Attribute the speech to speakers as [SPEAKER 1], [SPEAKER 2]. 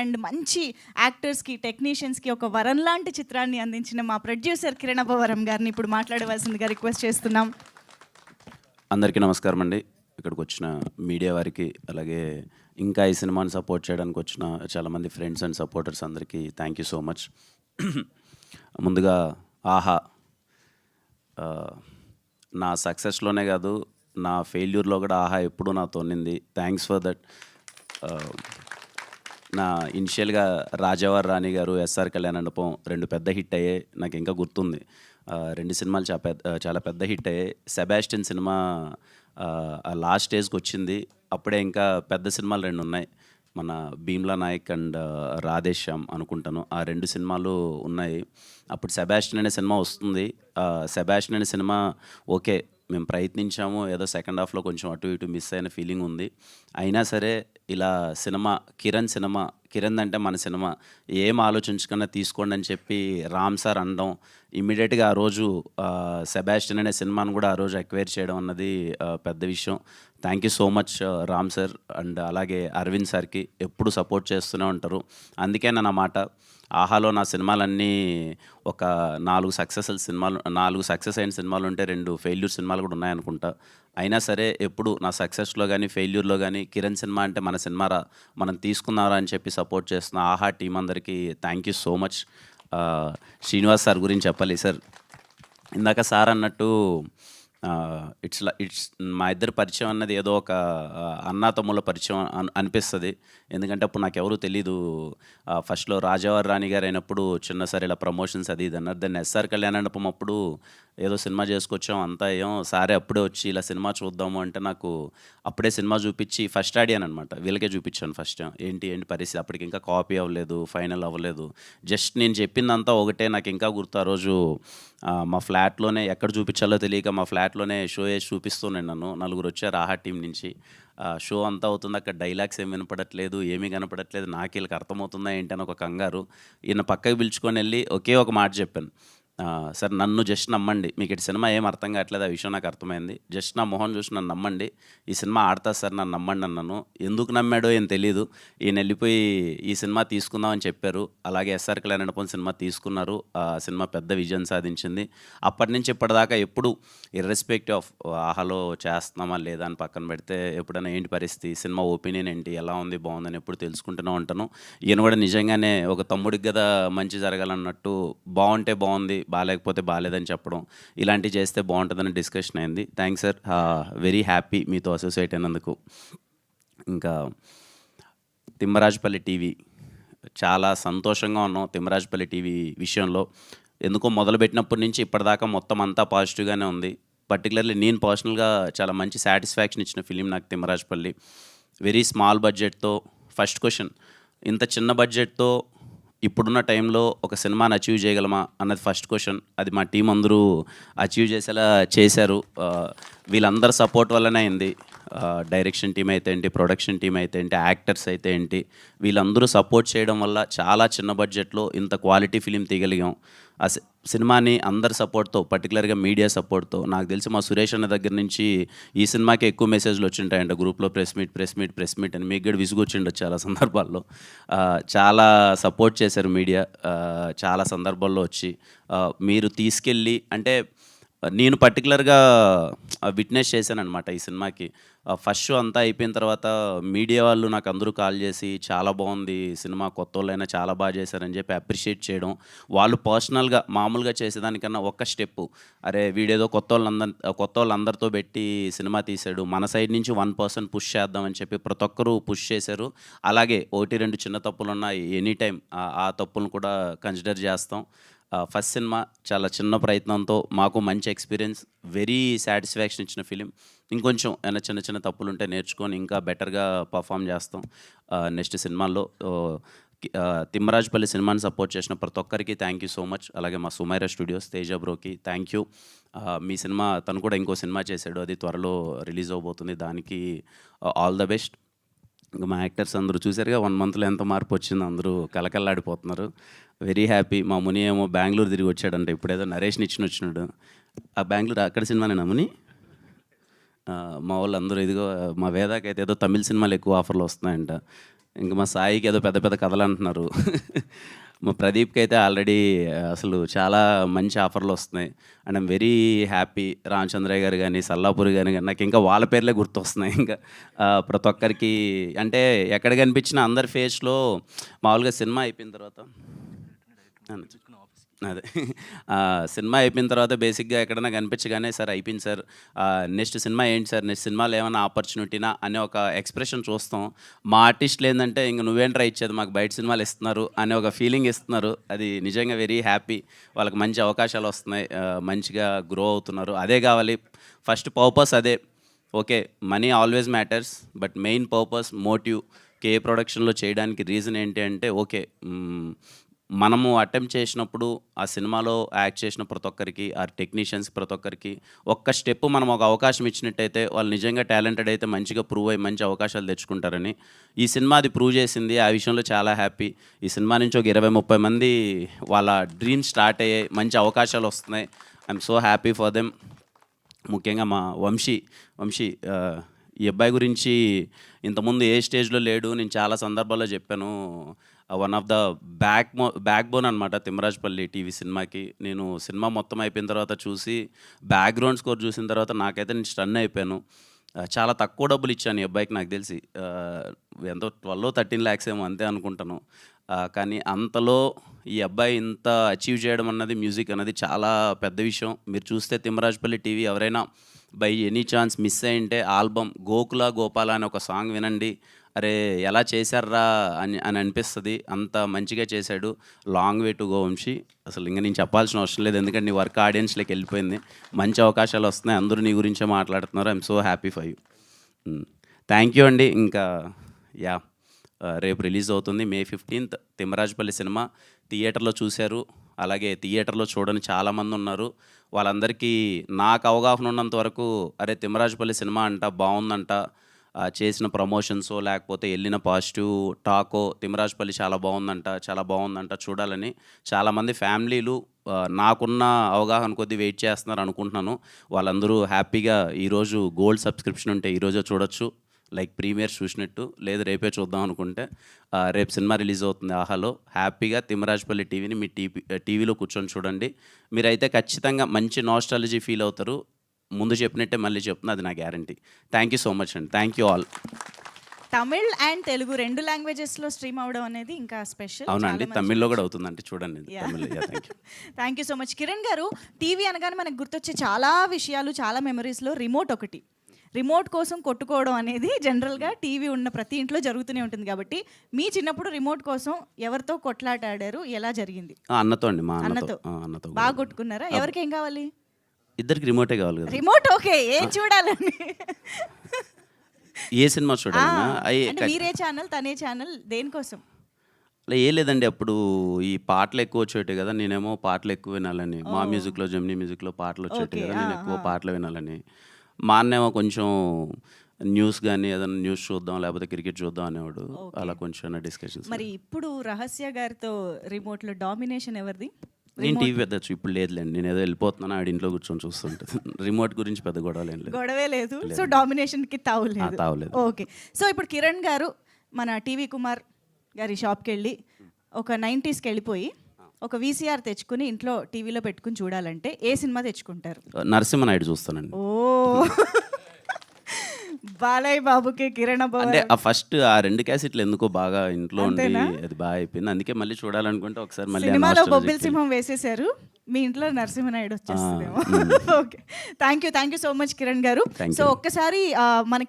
[SPEAKER 1] And మంచి యాక్టర్స్కి టెక్నీషియన్స్కి ఒక వరం లాంటి చిత్రాన్ని అందించిన మా ప్రొడ్యూసర్ కిరణ్ అబ్బవరం గారిని ఇప్పుడు మాట్లాడవలసిందిగా రిక్వెస్ట్ చేస్తున్నాం.
[SPEAKER 2] అందరికీ నమస్కారం అండి. ఇక్కడికి వచ్చిన మీడియా వారికి, అలాగే ఇంకా ఈ సినిమాని సపోర్ట్ చేయడానికి వచ్చిన చాలామంది ఫ్రెండ్స్ అండ్ సపోర్టర్స్ అందరికీ థ్యాంక్ యూ సో మచ్. ముందుగా ఆహా నా సక్సెస్లోనే కాదు, నా ఫెయిల్యూర్లో కూడా ఆహా ఎప్పుడూ నాతో ఉన్నింది. Thanks for that. నా ఇనిషియల్గా రాజావారి రాణి గారు, ఎస్ఆర్ కళ్యాణ మండపం 2 పెద్ద హిట్ అయ్యాయి. నాకు ఇంకా గుర్తుంది. 2 సినిమాలు చాలా పెద్ద హిట్ అయ్యాయి. సెబాస్టియన్ సినిమా లాస్ట్ స్టేజ్కి వచ్చింది. అప్పుడే ఇంకా పెద్ద సినిమాలు 2 ఉన్నాయి. మన భీమ్లా నాయక్ అండ్ రాధేశ్యామ్ అనుకుంటాను. ఆ 2 సినిమాలు ఉన్నాయి. అప్పుడు సెబాస్టియన్ అనే సినిమా వస్తుంది. సెబాస్టియన్ అనే సినిమా ఓకే, మేము ప్రయత్నించాము, ఏదో సెకండ్ హాఫ్లో కొంచెం అటు ఇటు మిస్ అయిన ఫీలింగ్ ఉంది. అయినా సరే ఇలా సినిమా కిరణ్ అంటే మన సినిమా, ఏం ఆలోచించకుండా తీసుకోండి అని చెప్పి రామ్ సార్ అనడం, ఇమ్మీడియట్గా ఆ రోజు సెబాస్టియన్ అనే సినిమాను కూడా ఆ రోజు ఎక్వైర్ చేయడం అన్నది పెద్ద విషయం. Thank you so much Ram sir and అలాగే అరవింద్ సార్కి. ఎప్పుడు సపోర్ట్ చేస్తూనే ఉంటారు. అందుకే నా మాట, ఆహాలో నా సినిమాలన్నీ ఒక 4 సక్సెస్ అయిన సినిమాలు ఉంటే 2 ఫెయిల్యూర్ సినిమాలు కూడా ఉన్నాయనుకుంటా. అయినా సరే ఎప్పుడు నా సక్సెస్లో కానీ ఫెయిల్యూర్లో కానీ కిరణ్ సినిమా అంటే మన సినిమారా, మనం తీసుకున్నారా అని చెప్పి సపోర్ట్ చేస్తున్న ఆహా టీం అందరికీ thank you so much. Srinivas sir గురించి చెప్పాలి. సార్ ఇందాక సార్ అన్నట్టు ఇట్స్ మా ఇద్దరు పరిచయం అన్నది ఏదో ఒక అన్నాతమ్ముల పరిచయం అనిపిస్తుంది. ఎందుకంటే అప్పుడు నాకు ఎవరు తెలీదు. ఫస్ట్లో రాజావారి రాణి గారు అయినప్పుడు చిన్న సరే ఇలా ప్రమోషన్స్ అది ఇది అన్నారు. దాన్ని ఎస్ఆర్ కళ్యాణ మండపం అప్పుడు ఏదో సినిమా చేసుకొచ్చాం, అంతా ఏం సారే అప్పుడే వచ్చి ఇలా సినిమా చూద్దాము అంటే నాకు అప్పుడే సినిమా చూపించి ఫస్ట్ ఆడియాను అనమాట. వీళ్ళకే చూపించాను ఫస్ట్. ఏంటి పరిస్థితి, అప్పటికి ఇంకా కాపీ అవ్వలేదు, ఫైనల్ అవ్వలేదు. జస్ట్ నేను చెప్పిందంతా ఒకటే. నాకు ఇంకా గుర్తు, ఆ రోజు మా ఫ్లాట్లోనే ఎక్కడ చూపించాలో తెలియక మా ఫ్లాట్లోనే షో వేసి చూపిస్తున్నాను. నన్ను 4 వచ్చారు ఆహా టీం నుంచి. షో అంతా అవుతుంది, అక్కడ డైలాగ్స్ ఏమి వినపడట్లేదు, ఏమీ కనపడట్లేదు. నాకు వీళ్ళకి అర్థమవుతుందా ఏంటని ఒక కంగారు. ఈయన పక్కకి పిలుచుకొని వెళ్ళి ఒకే ఒక మాట చెప్పాను, సార్ నన్ను జస్ట్ నమ్మండి, మీకు ఇటు సినిమా ఏం అర్థం కావట్లేదు, ఆ విషయం నాకు అర్థమైంది. జస్ట్ నా మొహం చూసి నన్ను నమ్మండి, ఈ సినిమా ఆడతా సార్, నన్ను నమ్మండి అన్నాను. ఎందుకు నమ్మాడో ఏం తెలీదు. ఈయన వెళ్ళిపోయి ఈ సినిమా తీసుకుందామని చెప్పారు. అలాగే ఎస్ఆర్ కళ్యాణ మండపం సినిమా తీసుకున్నారు. ఆ సినిమా పెద్ద విజయం సాధించింది. అప్పటి నుంచి ఇప్పటిదాకా ఎప్పుడు ఇర్రెస్పెక్టివ్ ఆఫ్ ఆహాలో చేస్తున్నామా లేదా అని పక్కన పెడితే, ఎప్పుడైనా ఏంటి పరిస్థితి, సినిమా ఒపీనియన్ ఏంటి, ఎలా ఉంది, బాగుందని ఎప్పుడు తెలుసుకుంటూనే ఉంటాను. ఈయన కూడా నిజంగానే ఒక తమ్ముడికి కదా మంచి జరగాలన్నట్టు, బాగుంటే బాగుంది, బాగాలేకపోతే బాగాలేదని చెప్పడం, ఇలాంటివి చేస్తే బాగుంటుందని డిస్కషన్ అయింది. థ్యాంక్స్ సార్, వెరీ హ్యాపీ మీతో అసోసియేట్ అయినందుకు. ఇంకా తిమ్మరాజుపల్లి టీవీ, చాలా సంతోషంగా ఉన్నాం తిమ్మరాజుపల్లి టీవీ విషయంలో. ఎందుకో మొదలుపెట్టినప్పటి నుంచి ఇప్పటిదాకా మొత్తం అంతా పాజిటివ్గానే ఉంది. పర్టికులర్లీ నేను పర్సనల్గా చాలా మంచి సాటిస్ఫాక్షన్ ఇచ్చిన ఫిలిం నాకు తిమ్మరాజుపల్లి. వెరీ స్మాల్ బడ్జెట్తో, ఫస్ట్ క్వశ్చన్, ఇంత చిన్న బడ్జెట్తో ఇప్పుడున్న టైంలో ఒక సినిమాని అచీవ్ చేయగలమా అన్నది ఫస్ట్ క్వశ్చన్. అది మా టీం అందరూ అచీవ్ చేసేలా చేశారు. వీళ్ళందరి సపోర్ట్ వల్లనే అయింది. డైరెక్షన్ టీం అయితే ఏంటి, ప్రొడక్షన్ టీం అయితే ఏంటి, యాక్టర్స్ అయితే ఏంటి, వీళ్ళందరూ సపోర్ట్ చేయడం వల్ల చాలా చిన్న బడ్జెట్లో ఇంత క్వాలిటీ ఫిలిం తీయగలిగాం. ఆ సినిమాని అందరి సపోర్ట్తో, పర్టికులర్గా మీడియా సపోర్ట్తో, నాకు తెలిసి మా సురేష్ అన్న దగ్గర నుంచి ఈ సినిమాకి ఎక్కువ మెసేజ్లు వచ్చింటాయంట గ్రూప్లో, ప్రెస్ మీట్ అని. మీకు కూడా విసుగు వచ్చిండొచ్చు చాలా సందర్భాల్లో. చాలా సపోర్ట్ చేశారు మీడియా చాలా సందర్భాల్లో వచ్చి. మీరు తీసుకెళ్ళి, అంటే నేను పర్టికులర్గా విట్నెస్ చేశాను అనమాట ఈ సినిమాకి. ఫస్ట్ షో అంతా అయిపోయిన తర్వాత మీడియా వాళ్ళు నాకు అందరూ కాల్ చేసి, చాలా బాగుంది సినిమా, కొత్త వాళ్ళైనా చాలా బాగా చేశారని చెప్పి అప్రిషియేట్ చేయడం. వాళ్ళు పర్సనల్గా మామూలుగా చేసేదానికన్నా ఒక్క స్టెప్పు, అరే వీడేదో కొత్త వాళ్ళందరితో పెట్టి సినిమా తీశాడు, మన సైడ్ నుంచి 1% పుష్ చేద్దామని చెప్పి ప్రతి ఒక్కరూ పుష్ చేశారు. అలాగే 1-2 చిన్న తప్పులు ఉన్నాయి, ఎనీ టైం ఆ తప్పులను కూడా కన్సిడర్ చేస్తాం. ఫస్ట్ సినిమా చాలా చిన్న ప్రయత్నంతో మాకు మంచి ఎక్స్పీరియన్స్, వెరీ సాటిస్ఫాక్షన్ ఇచ్చిన ఫిలిం. ఇంకొంచెం ఏమైనా చిన్న తప్పులు ఉంటే నేర్చుకొని ఇంకా బెటర్గా పర్ఫామ్ చేస్తాం నెక్స్ట్ సినిమాల్లో. తిమ్మరాజుపల్లి సినిమాని సపోర్ట్ చేసిన ప్రతి ఒక్కరికి థ్యాంక్ యూ సో మచ్. అలాగే మా సుమైరా స్టూడియోస్ తేజ బ్రోకి థ్యాంక్ యూ. మీ సినిమా, తను కూడా ఇంకో సినిమా చేశాడు, అది త్వరలో రిలీజ్ అవబోతుంది, దానికి ఆల్ ద బెస్ట్. ఇంకా మా యాక్టర్స్ అందరూ చూసారుగా 1 మంత్లో ఎంత మార్పు వచ్చిందో, అందరూ కలకల్లాడిపోతున్నారు. Very happy. మా ముని ఏమో బెంగళూరు తిరిగి వచ్చాడంట, ఇప్పుడేదో నరేష్ని వచ్చినాడు. ఆ బెంగళూరు అక్కడ సినిమానేనా ముని? మా వాళ్ళు అందరూ, ఇదిగో మా వేదాకైతే ఏదో తమిళ సినిమాలు ఎక్కువ ఆఫర్లు వస్తున్నాయంట. ఇంక మా సాయికి ఏదో పెద్ద పెద్ద కథలు అంటున్నారు. మా ప్రదీప్కి అయితే ఆల్రెడీ అసలు చాలా మంచి ఆఫర్లు వస్తున్నాయి. And I'm very happy. Ramachandraiah గారు కానీ, సల్లాపూరి గారు కానీ నాకు ఇంకా వాళ్ళ పేర్లే గుర్తొస్తున్నాయి. ఇంకా ప్రతి ఒక్కరికి అంటే ఎక్కడ కనిపించిన అందరి ఫేస్లో మామూలుగా సినిమా అయిపోయిన తర్వాత అదే సినిమా అయిపోయిన తర్వాత బేసిక్గా ఎక్కడైనా కనిపించగానే సార్ అయిపోయింది సార్, నెక్స్ట్ సినిమా ఏంటి సార్, నెక్స్ట్ సినిమాలో ఏమైనా ఆపర్చునిటీనా అనే ఒక ఎక్స్ప్రెషన్ చూస్తాం. మా ఆర్టిస్టులు ఏంటంటే ఇంక నువ్వేం ట్రై ఇచ్చేది, మాకు బయట సినిమాలు ఇస్తున్నారు అనే ఒక ఫీలింగ్ ఇస్తున్నారు. అది నిజంగా వెరీ హ్యాపీ. వాళ్ళకి మంచి అవకాశాలు వస్తున్నాయి, మంచిగా గ్రో అవుతున్నారు. అదే కావాలి. ఫస్ట్ పర్పస్ అదే. Okay, money always matters, but main purpose, motive కే ప్రొడక్షన్లో చేయడానికి రీజన్ ఏంటి అంటే ఓకే, మనము అటెంప్ట్ చేసినప్పుడు ఆ సినిమాలో యాక్ట్ చేసిన ప్రతి ఒక్కరికి, ఆ టెక్నీషియన్స్ ప్రతి ఒక్కరికి ఒక్క స్టెప్ మనం ఒక అవకాశం ఇచ్చినట్టయితే వాళ్ళు నిజంగా టాలెంటెడ్ అయితే మంచిగా ప్రూవ్ అయ్యి మంచి అవకాశాలు తెచ్చుకుంటారని ఈ సినిమా అది ప్రూవ్ చేసింది. ఆ విషయంలో చాలా హ్యాపీ. ఈ సినిమా నుంచి ఒక 20-30 మంది వాళ్ళ డ్రీమ్స్ స్టార్ట్ అయ్యాయి, మంచి అవకాశాలు వస్తున్నాయి. I'm so happy for them. ముఖ్యంగా మా వంశీ ఈ అబ్బాయి గురించి ఇంతకుముందు ఏ స్టేజ్లో లేడు. నేను చాలా సందర్భాల్లో చెప్పాను. One of the back bone అనమాట తిమ్మరాజపల్లి టీవీ సినిమాకి. నేను సినిమా మొత్తం అయిపోయిన తర్వాత చూసి బ్యాక్గ్రౌండ్ స్కోర్ చూసిన తర్వాత నాకైతే నేను స్టన్ అయిపోయాను. చాలా తక్కువ డబ్బులు ఇచ్చాను ఈ అబ్బాయికి, నాకు తెలిసి ఎంతో 12-13 lakhs ఏమో అంతే అనుకుంటాను. కానీ అంతలో ఈ అబ్బాయి ఇంత అచీవ్ చేయడం అన్నది, మ్యూజిక్ అన్నది చాలా పెద్ద విషయం. మీరు చూస్తే తిమ్మరాజపల్లి టీవీ ఎవరైనా బై ఎనీ ఛాన్స్ మిస్ అయ్యింటే ఆల్బమ్ గోకుల గోపాల అనే ఒక సాంగ్ వినండి. అరే ఎలా చేశారా అని అనిపిస్తుంది. అంత మంచిగా చేశాడు. Long way to go Vamshi. అసలు ఇంకా నేను చెప్పాల్సిన అవసరం లేదు, ఎందుకంటే నీ వర్క్ ఆడియన్స్లోకి వెళ్ళిపోయింది. మంచి అవకాశాలు వస్తున్నాయి, అందరూ నీ గురించే మాట్లాడుతున్నారు. I'm so happy for you. Thank you అండి. ఇంకా రేపు రిలీజ్ అవుతుంది May 15th. తిమ్మరాజపల్లి సినిమా థియేటర్లో చూశారు, అలాగే థియేటర్లో చూడని చాలామంది ఉన్నారు. వాళ్ళందరికీ నాకు అవగాహన ఉన్నంత వరకు అరే తిమ్మరాజపల్లి సినిమా అంట బాగుందంట, చేసిన ప్రమోషన్సో లేకపోతే వెళ్ళిన పాజిటివ్ టాకో తిమ్మరాజపల్లి చాలా బాగుందంట చూడాలని చాలామంది ఫ్యామిలీలు నాకున్న అవగాహన కొద్దీ వెయిట్ చేస్తున్నారు అనుకుంటున్నాను. వాళ్ళందరూ హ్యాపీగా ఈరోజు గోల్డ్ సబ్స్క్రిప్షన్ ఉంటే ఈరోజే చూడొచ్చు, లైక్ ప్రీమియర్ చూసినట్టు. లేదు రేపే చూద్దాం అనుకుంటే రేపు సినిమా రిలీజ్ అవుతుంది ఆహాలో. హ్యాపీగా తిమ్మరాజపల్లి టీవీని మీ టీవీలో కూర్చొని చూడండి. మీరైతే ఖచ్చితంగా మంచి నాస్టాలజీ ఫీల్ అవుతారు. ముందు చెప్పినట్టే మళ్ళీ చెప్తున్నా, అది నా guarantee. Thank you so much అండి. Thank you all.
[SPEAKER 1] Tamil and Telugu 2 లాంగ్వేజెస్లో స్ట్రీమ్ అవడం అనేది ఇంకా స్పెషల్.
[SPEAKER 2] అవునండి, తమిళ్లో కూడా అవుతుందంటే చూడండి.
[SPEAKER 1] Thank you so much Kiran garu. TV అనగానే మనకు గుర్తొచ్చే చాలా విషయాలు, చాలా మెమరీస్లో రిమోట్ ఒకటి. రిమోట్ కోసం కొట్టుకోవడం అనేది జనరల్గా టీవీ ఉన్న ప్రతి ఇంట్లో జరుగుతూనే ఉంటుంది. కాబట్టి మీ చిన్నప్పుడు రిమోట్ కోసం ఎవరితో కొట్లాట ఆడారు, ఎలా జరిగింది?
[SPEAKER 2] అన్నతో అండి. మా
[SPEAKER 1] అన్నతో బాగా కొట్టుకున్నారా? ఎవరికి ఏం కావాలి?
[SPEAKER 2] ఇద్దరికి రిమోటే కావాలి కదా.
[SPEAKER 1] రిమోట్ ఓకే, ఏం చూడాలని?
[SPEAKER 2] ఏ సినిమా చూడాలి?
[SPEAKER 1] మీరే ఛానల్, తనే ఛానల్, దేనికోసం?
[SPEAKER 2] అలా ఏ లేదండి. అప్పుడు ఈ పాటలు ఎక్కువ వచ్చేటి కదా, నేనేమో పాటలు ఎక్కువ వినాలని. మా మ్యూజిక్లో, జెమినీ మ్యూజిక్లో పాటలు వచ్చేటి కదా, నేను ఎక్కువ పాటలు వినాలని. మా అన్నేమో కొంచెం న్యూస్ కానీ ఏదైనా న్యూస్ చూద్దాం లేకపోతే క్రికెట్ చూద్దాం అనేవాడు. అలా కొంచెం డిస్కషన్స్.
[SPEAKER 1] మరి ఇప్పుడు రహస్య గారితో రిమోట్లో డామినేషన్ ఎవరిది?
[SPEAKER 2] నేను టీవీ పెద్దచ్చు ఇప్పుడు లేదులేండి. నేను ఏదో వెళ్ళిపోతున్నాను, ఆడి ఇంట్లో కూర్చొని చూస్తుంటాను. రిమోట్ గురించి పెద్ద
[SPEAKER 1] గొడవే లేదు. సో డామినేషన్కి తావులేదు. ఓకే. సో ఇప్పుడు కిరణ్ గారు మన టీవీ కుమార్ గారి షాప్కి వెళ్ళి ఒక 90s వెళ్ళిపోయి ఒక VCR తెచ్చుకుని ఇంట్లో టీవీలో పెట్టుకుని చూడాలంటే ఏ సినిమా తెచ్చుకుంటారు?
[SPEAKER 2] నరసింహనాయుడు చూస్తానండి.
[SPEAKER 1] ఓ బాలయ్య బాబుకి కిరణ్
[SPEAKER 2] అంటే ఫస్ట్ ఆ 2 క్యాసెట్లు ఎందుకో బాగా ఇంట్లో ఉండి అది బాగా అయిపోయింది. అందుకే మళ్ళీ చూడాలనుకుంటే ఒకసారి మళ్ళీ
[SPEAKER 1] సినిమాలో బొబ్బిల్ సింహం వేసేసారు, మీ ఇంట్లో నరసింహనాయుడు వచ్చేస్తుందేమో. Okay, thank you so much Kiran garu. So ఒక్కసారి మనకి